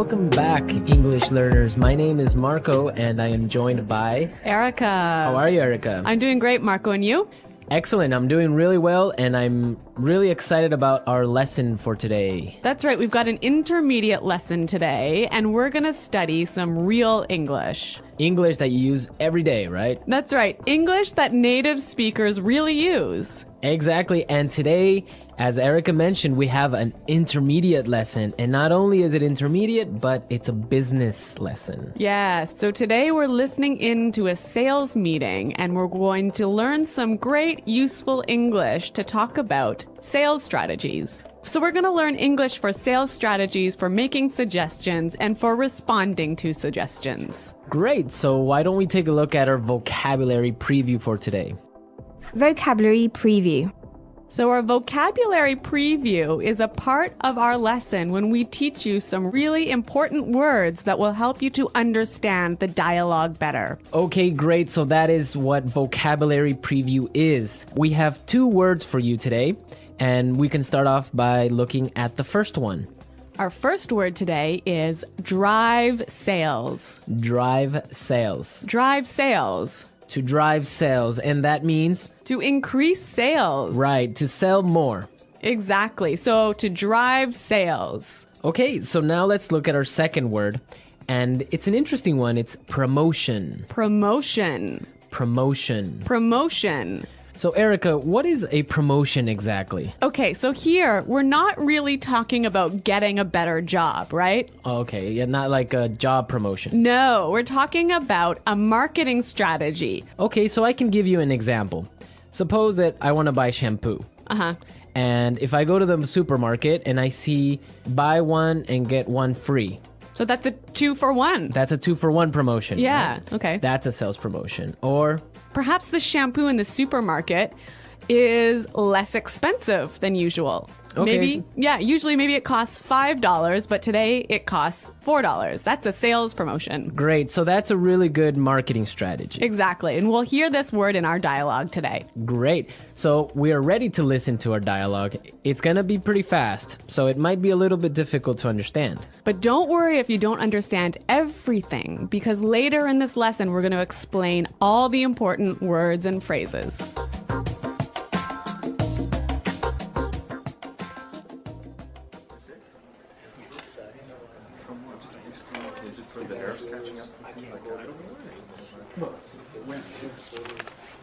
Welcome back, English learners. My name is Marco, and I am joined by Erica. How are you, Erica? I'm doing great, Marco, and you? Excellent. I'm doing really well, and I'm really excited about our lesson for today. That's right. We've got an intermediate lesson today, and we're going to study some real English. English that you use every day, right? That's right. English that native speakers really use. Exactly. And today, as Erica mentioned, we have an intermediate lesson. And not only is it intermediate, but it's a business lesson. Yes. So today we're listening in to a sales meeting, and we're going to learn some great useful English to talk about sales strategies. So we're going to learn English for sales strategies, for making suggestions, and for responding to suggestions. Great. So why don't we take a look at our vocabulary preview for today? Vocabulary preview. So our vocabulary preview is a part of our lesson when we teach you some really important words that will help you to understand the dialogue better. Okay, great. So that is what vocabulary preview is. We have 2 words for you today, and we can start off by looking at the first one. Our first word today is drive sales. Drive sales. Drive sales. To drive sales, and that means? To increase sales. Right, to sell more. Exactly. So to drive sales. Okay, so now let's look at our second word, and it's an interesting one. It's promotion. Promotion. Promotion. Promotion. So Erica, what is a promotion exactly? Okay, so here we're not really talking about getting a better job, right? Okay, yeah, not like a job promotion. No, we're talking about a marketing strategy. Okay, so I can give you an example. Suppose that I want to buy shampoo. And if I go to the supermarket and I see buy one and get one free. So that's a 2-for-1. That's a 2-for-1 promotion. Yeah, right? okay. That's a sales promotion. Or perhaps the shampoo in the supermarket is less expensive than usual. Okay. Usually maybe it costs $5, but today it costs $4. That's a sales promotion. Great. So that's a really good marketing strategy. Exactly. And we'll hear this word in our dialogue today. Great. So we are ready to listen to our dialogue. It's going to be pretty fast, so it might be a little bit difficult to understand. But don't worry if you don't understand everything, because later in this lesson, we're going to explain all the important words and phrases.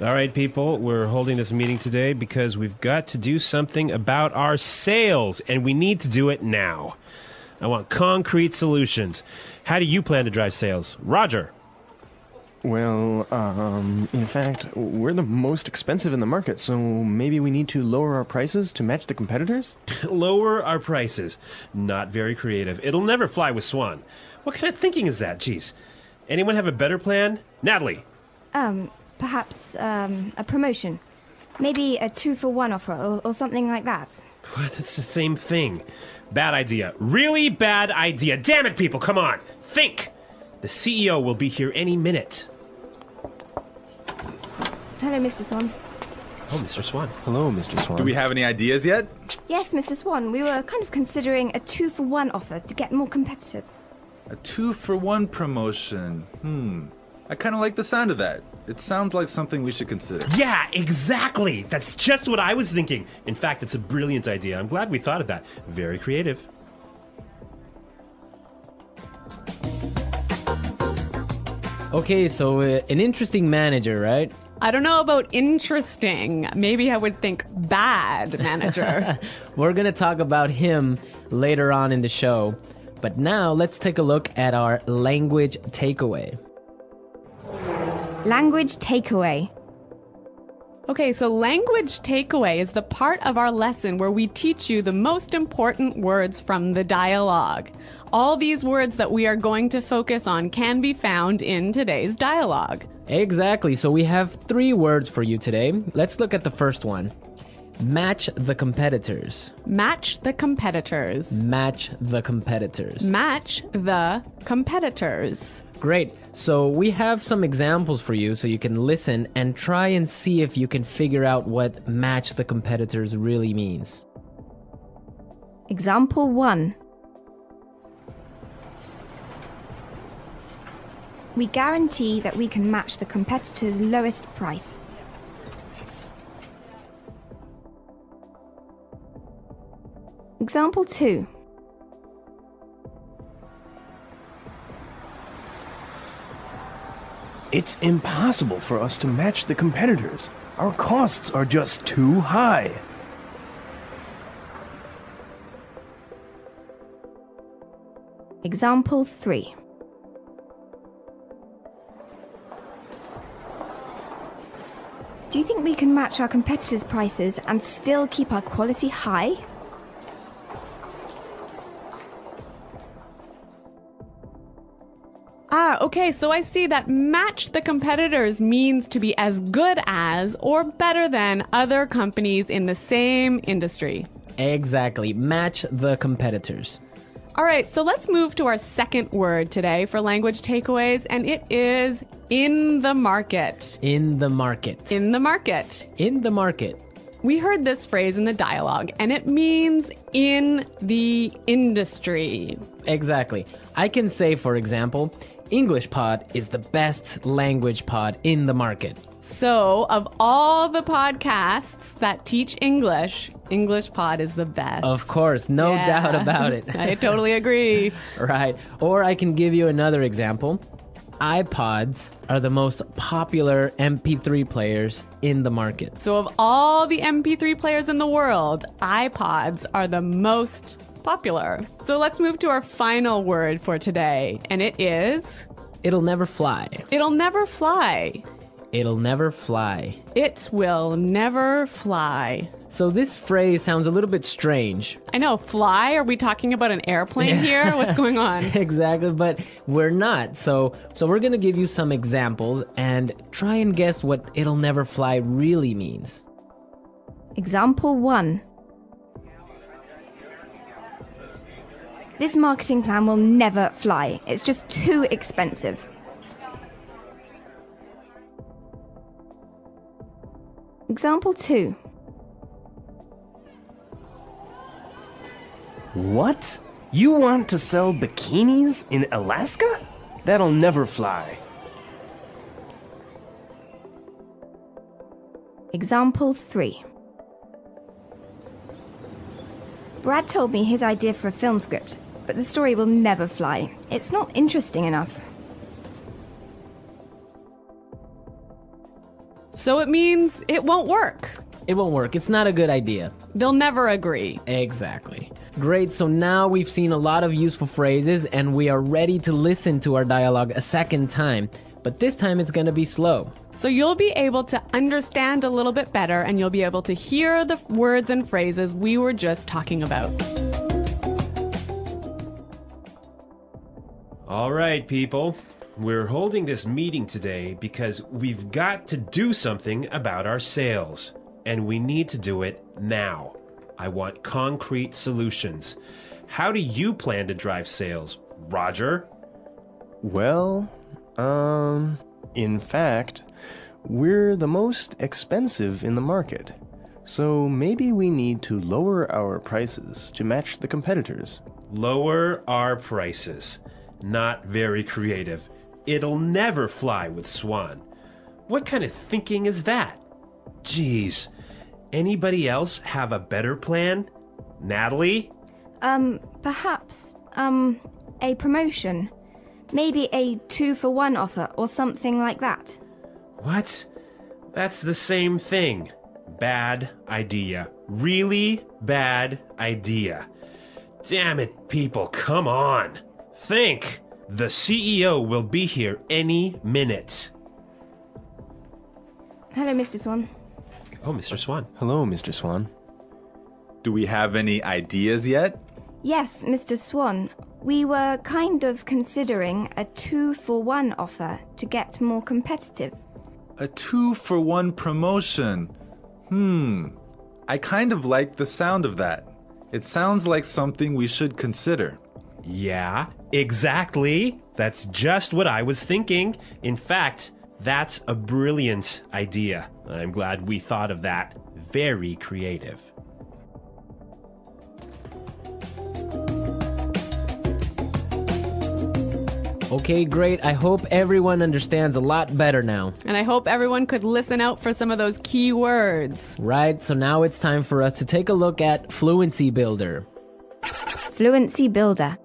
All right, people, we're holding this meeting today because we've got to do something about our sales, and we need to do it now. I want concrete solutions. How do you plan to drive sales? Roger. Well, in fact, we're the most expensive in the market, so maybe we need to lower our prices to match the competitors? Lower our prices. Not very creative. It'll never fly with Swan. What kind of thinking is that? Jeez. Anyone have a better plan? Natalie. Perhaps a promotion. Maybe a 2-for-1 offer or something like that. What? It's the same thing. Bad idea. Really bad idea. Damn it, people, come on. Think. The CEO will be here any minute. Hello, Mr. Swan. Oh, Mr. Swan. Hello, Mr. Swan. Do we have any ideas yet? Yes, Mr. Swan. We were kind of considering a 2-for-1 offer to get more competitive. A 2-for-1 promotion. I kind of like the sound of that. It sounds like something we should consider. Yeah, exactly. That's just what I was thinking. In fact, it's a brilliant idea. I'm glad we thought of that. Very creative. Okay, so an interesting manager, right? I don't know about interesting. Maybe I would think bad manager. We're going to talk about him later on in the show. But now let's take a look at our language takeaway. Language takeaway. Okay, so language takeaway is the part of our lesson where we teach you the most important words from the dialogue. All these words that we are going to focus on can be found in today's dialogue. Exactly. So we have 3 words for you today. Let's look at the first one. Match the competitors. Match the competitors. Match the competitors. Match the competitors. Great. So we have some examples for you so you can listen and try and see if you can figure out what match the competitors really means. Example 1. We guarantee that we can match the competitor's lowest price. Example 2. It's impossible for us to match the competitors. Our costs are just too high. Example 3. Do you think we can match our competitors' prices and still keep our quality high? Okay, so I see that match the competitors means to be as good as or better than other companies in the same industry. Exactly. Match the competitors. All right, so let's move to our second word today for language takeaways, and it is in the market. In the market. In the market. In the market. We heard this phrase in the dialogue, and it means in the industry. Exactly. I can say, for example, English Pod is the best language pod in the market. So, of all the podcasts that teach English, English Pod is the best. Of course, no Yeah. doubt about it. I totally agree. Right. Or I can give you another example. iPods are the most popular MP3 players in the market. So, of all the MP3 players in the world, iPods are the most popular. So, let's move to our final word for today, and it is It'll never fly. it'll never fly. It'll never fly. It will never fly. So this phrase sounds a little bit strange. I know, fly? Are we talking about an airplane here? What's going on? Exactly, but we're not. So we're going to give you some examples and try and guess what it'll never fly really means. Example 1. This marketing plan will never fly. It's just too expensive. Example 2. What? You want to sell bikinis in Alaska? That'll never fly. Example 3. Brad told me his idea for a film script, but the story will never fly. It's not interesting enough. So it means it won't work. It won't work. It's not a good idea. They'll never agree. Exactly. Great, so now we've seen a lot of useful phrases and we are ready to listen to our dialogue a second time. But this time it's going to be slow. So you'll be able to understand a little bit better and you'll be able to hear the words and phrases we were just talking about. All right, people. We're holding this meeting today because we've got to do something about our sales. And we need to do it now. I want concrete solutions. How do you plan to drive sales, Roger? Well, in fact, we're the most expensive in the market. So maybe we need to lower our prices to match the competitors. Lower our prices. Not very creative. It'll never fly with Swan. What kind of thinking is that? Geez. Anybody else have a better plan? Natalie? Perhaps, a promotion. Maybe a 2-for-1 offer or something like that. What? That's the same thing. Bad idea. Really bad idea. Damn it, people, come on. Think. The CEO will be here any minute. Hello, Mr. Swan. Oh, Mr. Swan. Hello, Mr. Swan. Do we have any ideas yet? Yes, Mr. Swan. We were kind of considering a 2-for-1 offer to get more competitive. A 2-for-1 promotion. I kind of like the sound of that. It sounds like something we should consider. Yeah, exactly. That's just what I was thinking. In fact, that's a brilliant idea. I'm glad we thought of that. Very creative. Okay, great. I hope everyone understands a lot better now. And I hope everyone could listen out for some of those key words. Right, so now it's time for us to take a look at Fluency Builder. Fluency Builder.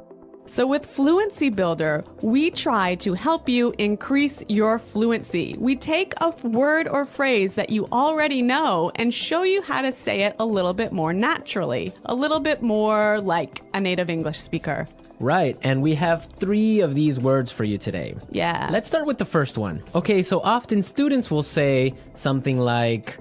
So with Fluency Builder, we try to help you increase your fluency. We take a word or phrase that you already know and show you how to say it a little bit more naturally, a little bit more like a native English speaker. Right, and we have 3 of these words for you today. Yeah. Let's start with the first one. Okay, so often students will say something like,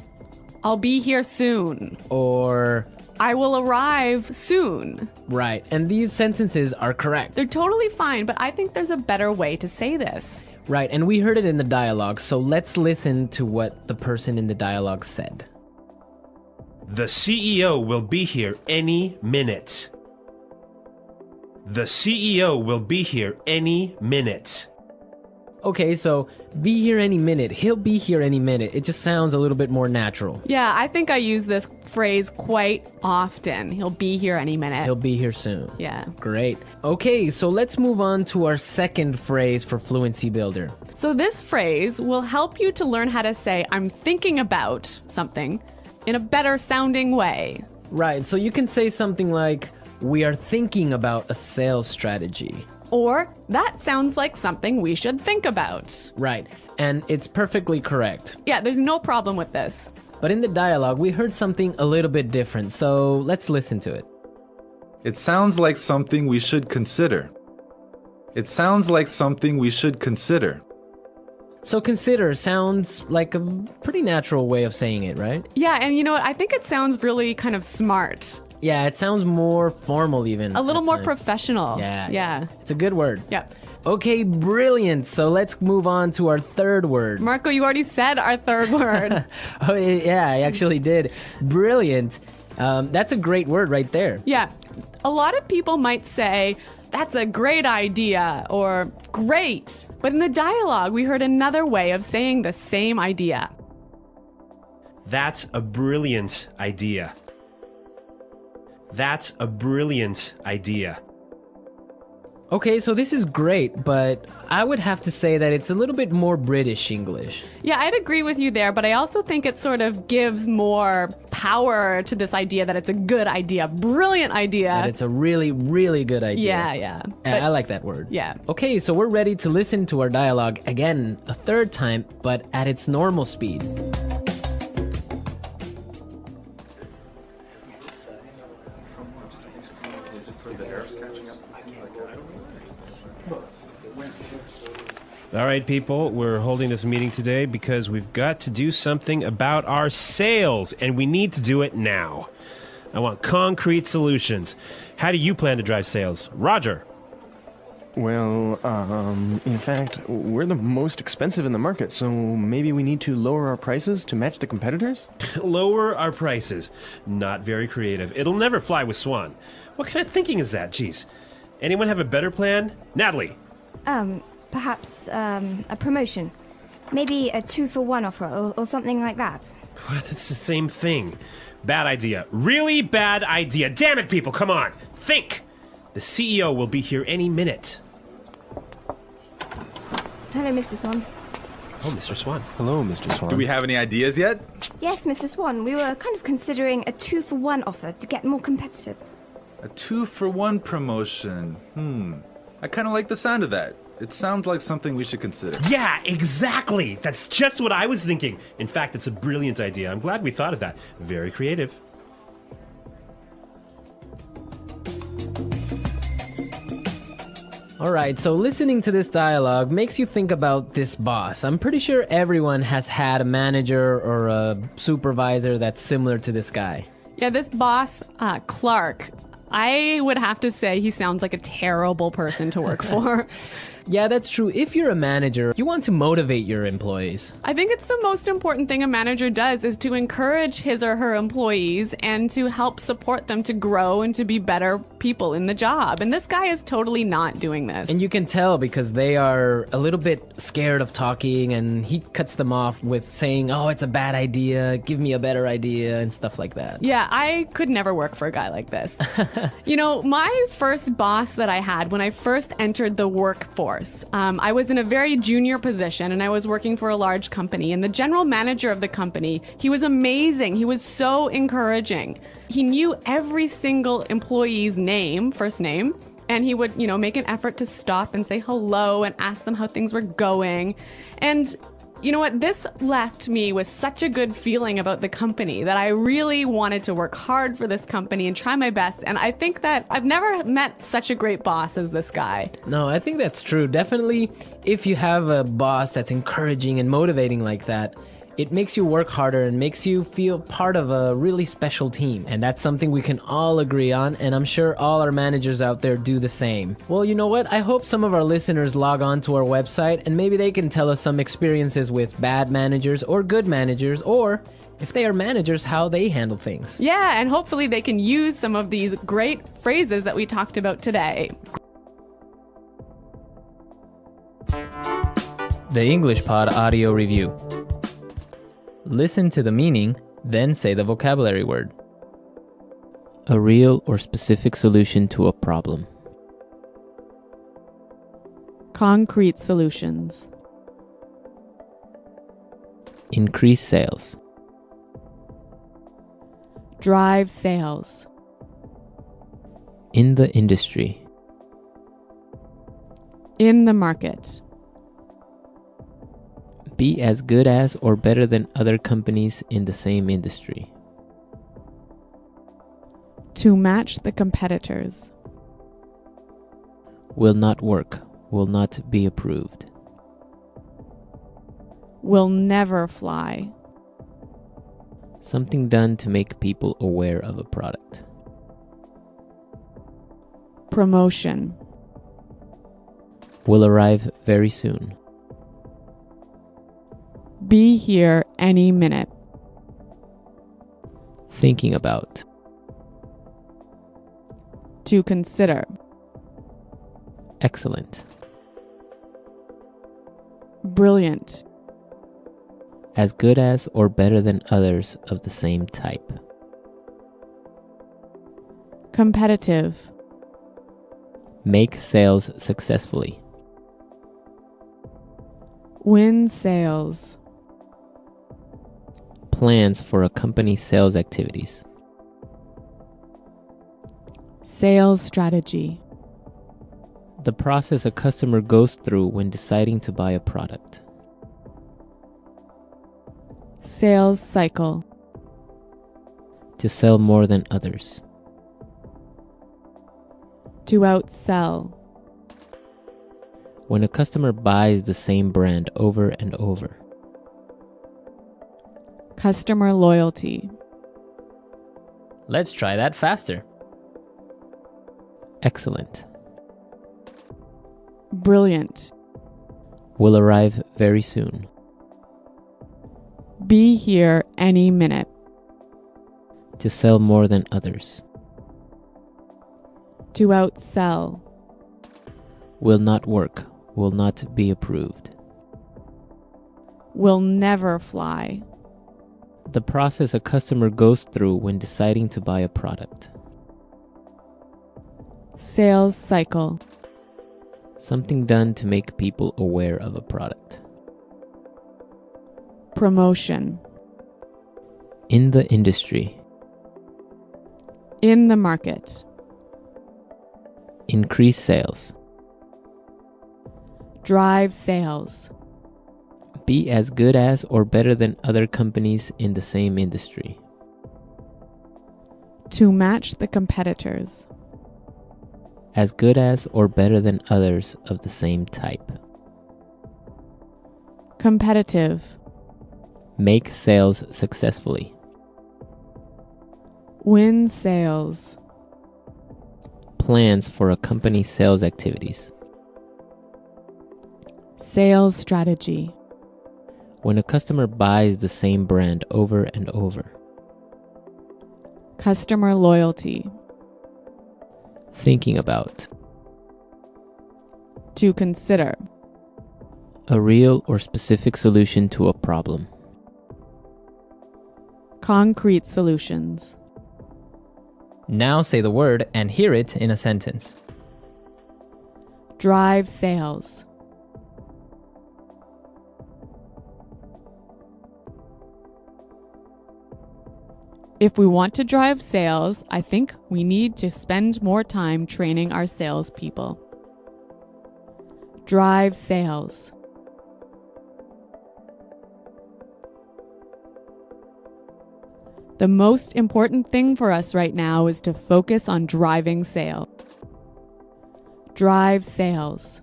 I'll be here soon. or, I will arrive soon. right, and these sentences are correct. They're totally fine, but I think there's a better way to say this. Right, and we heard it in the dialogue, so let's listen to what the person in the dialogue said. The CEO will be here any minute. The CEO will be here any minute. Okay, so be here any minute. He'll be here any minute. It just sounds a little bit more natural. Yeah, I think I use this phrase quite often. He'll be here any minute. He'll be here soon. Yeah. Great. Okay, so let's move on to our second phrase for Fluency Builder. So this phrase will help you to learn how to say I'm thinking about something in a better sounding way. Right, so you can say something like, we are thinking about a sales strategy. Or that sounds like something we should think about. Right, and it's perfectly correct. Yeah, there's no problem with this. But in the dialogue, we heard something a little bit different, so let's listen to it. It sounds like something we should consider. It sounds like something we should consider. So consider sounds like a pretty natural way of saying it, right? Yeah, and you know what? I think it sounds really kind of smart. Yeah, it sounds more formal even. A little at more times. professional. Yeah. Yeah. It's a good word. Yeah. Okay, brilliant. So let's move on to our third word. Marco, you already said our third word. Oh, yeah, I actually did. Brilliant. That's a great word right there. Yeah. A lot of people might say, that's a great idea or great. But in the dialogue, we heard another way of saying the same idea. That's a brilliant idea. That's a brilliant idea. Okay, so this is great, but I would have to say that it's a little bit more British English. Yeah, I'd agree with you there, but I also think it sort of gives more power to this idea that it's a good idea, brilliant idea. That it's a really, really good idea. Yeah. And But- I like that word. Yeah. Okay, so we're ready to listen to our dialogue again a third time, but at its normal speed. All right, people, we're holding this meeting today because we've got to do something about our sales, and we need to do it now. I want concrete solutions. How do you plan to drive sales? Roger. Well, in fact, we're the most expensive in the market, so maybe we need to lower our prices to match the competitors? Lower our prices. Not very creative. It'll never fly with Swan. What kind of thinking is that? Jeez. Anyone have a better plan? Natalie. Perhaps a promotion. Maybe a 2-for-1 offer or something like that. What? It's the same thing. Bad idea. Really bad idea. Damn it, people, come on. Think. The CEO will be here any minute. Hello, Mr. Swan. Oh, Mr. Swan. Hello, Mr. Swan. Do we have any ideas yet? Yes, Mr. Swan, we were kind of considering a 2-for-1 offer to get more competitive. A 2-for-1 promotion. I kind of like the sound of that. It sounds like something we should consider. Yeah, exactly. That's just what I was thinking. In fact, it's a brilliant idea. I'm glad we thought of that. Very creative. All right, so listening to this dialogue makes you think about this boss. I'm pretty sure everyone has had a manager or a supervisor that's similar to this guy. Yeah, this boss, Clark, I would have to say he sounds like a terrible person to work for. Yeah, that's true. If you're a manager, you want to motivate your employees. I think it's the most important thing a manager does is to encourage his or her employees and to help support them to grow and to be better people in the job. And this guy is totally not doing this. And you can tell because they are a little bit scared of talking, and he cuts them off with saying, oh, it's a bad idea, give me a better idea, and stuff like that. Yeah, I could never work for a guy like this. You know, my first boss that I had when I first entered the workforce, course. I was in a very junior position and I was working for a large company, and the general manager of the company, he was amazing. He was so encouraging. He knew every single employee's name, first name, and he would, make an effort to stop and say hello and ask them how things were going. And you know what? This left me with such a good feeling about the company that I really wanted to work hard for this company and try my best. And I think that I've never met such a great boss as this guy. No, I think that's true. Definitely, if you have a boss that's encouraging and motivating like that, it makes you work harder and makes you feel part of a really special team. And that's something we can all agree on, and I'm sure all our managers out there do the same. Well, you know what? I hope some of our listeners log on to our website and maybe they can tell us some experiences with bad managers or good managers, or if they are managers, how they handle things. Yeah, and hopefully they can use some of these great phrases that we talked about today. The English Pod Audio Review. Listen to the meaning, then say the vocabulary word. A real or specific solution to a problem. Concrete solutions. Increase sales. Drive sales. In the industry. In the market. Be as good as or better than other companies in the same industry. To match the competitors. Will not work. Will not be approved. Will never fly. Something done to make people aware of a product. Promotion. Will arrive very soon. Be here any minute. Thinking about. To consider. Excellent. Brilliant. As good as or better than others of the same type. Competitive. Make sales successfully. Win sales. Plans for a company's sales activities. Sales strategy. The process a customer goes through when deciding to buy a product. Sales cycle. To sell more than others. To outsell. When a customer buys the same brand over and over. Customer loyalty. Let's try that faster. Excellent. Brilliant. Will arrive very soon. Be here any minute. To sell more than others. To outsell. Will not work. Will not be approved. Will never fly. The process a customer goes through when deciding to buy a product. Sales cycle. Something done to make people aware of a product. Promotion. In the industry. In the market. Increase sales. Drive sales. Be as good as or better than other companies in the same industry. To match the competitors. As good as or better than others of the same type. Competitive. Make sales successfully. Win sales. Plans for a company's sales activities. Sales strategy. When a customer buys the same brand over and over. Customer loyalty. Thinking about. To consider. A real or specific solution to a problem. Concrete solutions. Now say the word and hear it in a sentence. Drive sales. If we want to drive sales, I think we need to spend more time training our salespeople. Drive sales. The most important thing for us right now is to focus on driving sales. Drive sales.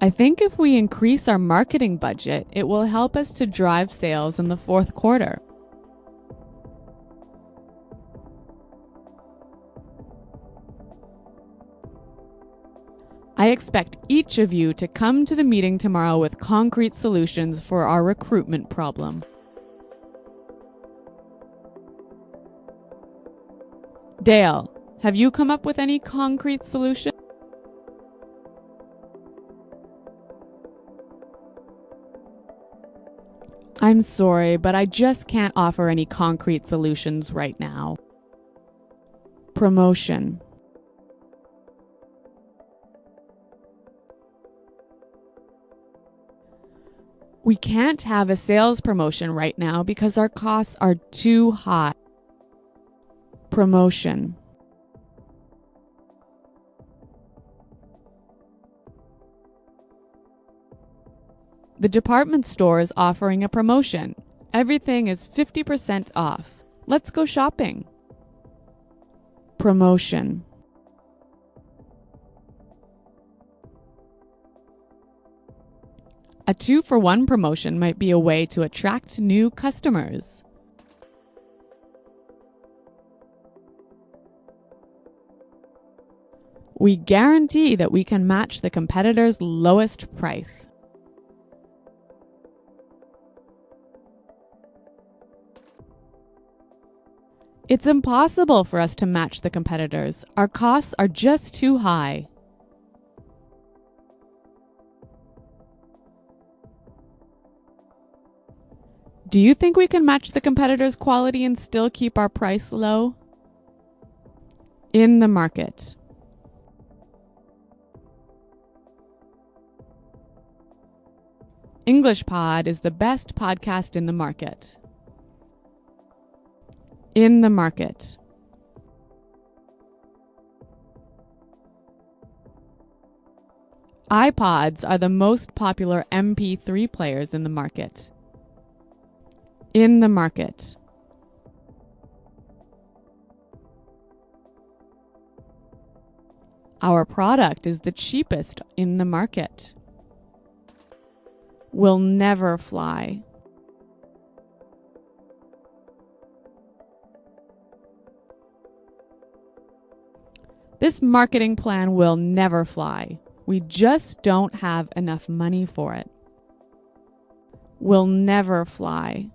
I think if we increase our marketing budget, it will help us to drive sales in the fourth quarter. I expect each of you to come to the meeting tomorrow with concrete solutions for our recruitment problem. Dale, have you come up with any concrete solution? I'm sorry, but I just can't offer any concrete solutions right now. Promotion. We can't have a sales promotion right now because our costs are too high. Promotion. The department store is offering a promotion. Everything is 50% off. Let's go shopping. Promotion. A 2-for-1 promotion might be a way to attract new customers. We guarantee that we can match the competitor's lowest price. It's impossible for us to match the competitors. Our costs are just too high. Do you think we can match the competitors' quality and still keep our price low? In the market. English Pod is the best podcast in the market. In the market. iPods are the most popular MP3 players in the market. In the market. Our product is the cheapest in the market. Will never fly. This marketing plan will never fly. We just don't have enough money for it. Will never fly.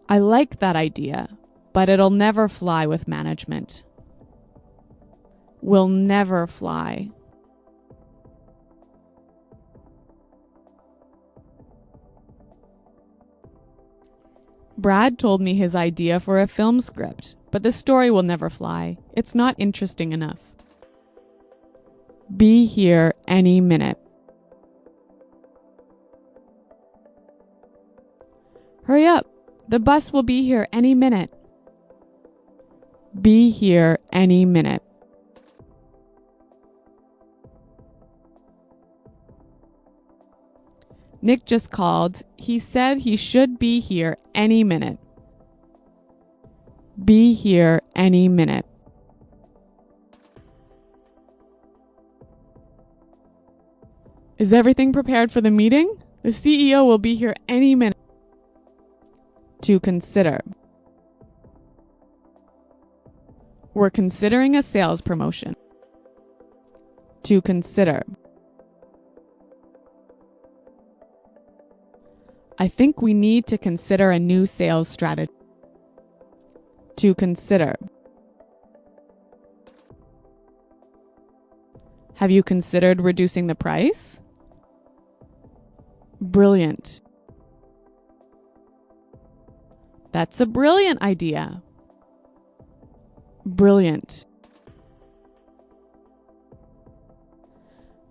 I like that idea, but it'll never fly with management. Will never fly. Brad told me his idea for a film script, but the story will never fly. It's not interesting enough. Be here any minute. Hurry up! The bus will be here any minute. Be here any minute. Nick just called. He said he should be here any minute. Be here any minute. Is everything prepared for the meeting? The CEO will be here any minute. To consider. We're considering a sales promotion. To consider. I think we need to consider a new sales strategy. To consider. Have you considered reducing the price? Brilliant. That's a brilliant idea. Brilliant.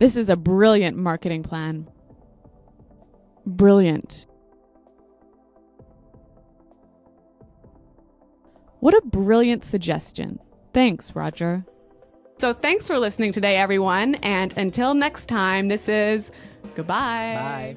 This is a brilliant marketing plan. Brilliant. What a brilliant suggestion. Thanks, Roger. So thanks for listening today, everyone. And until next time, this is goodbye. Bye.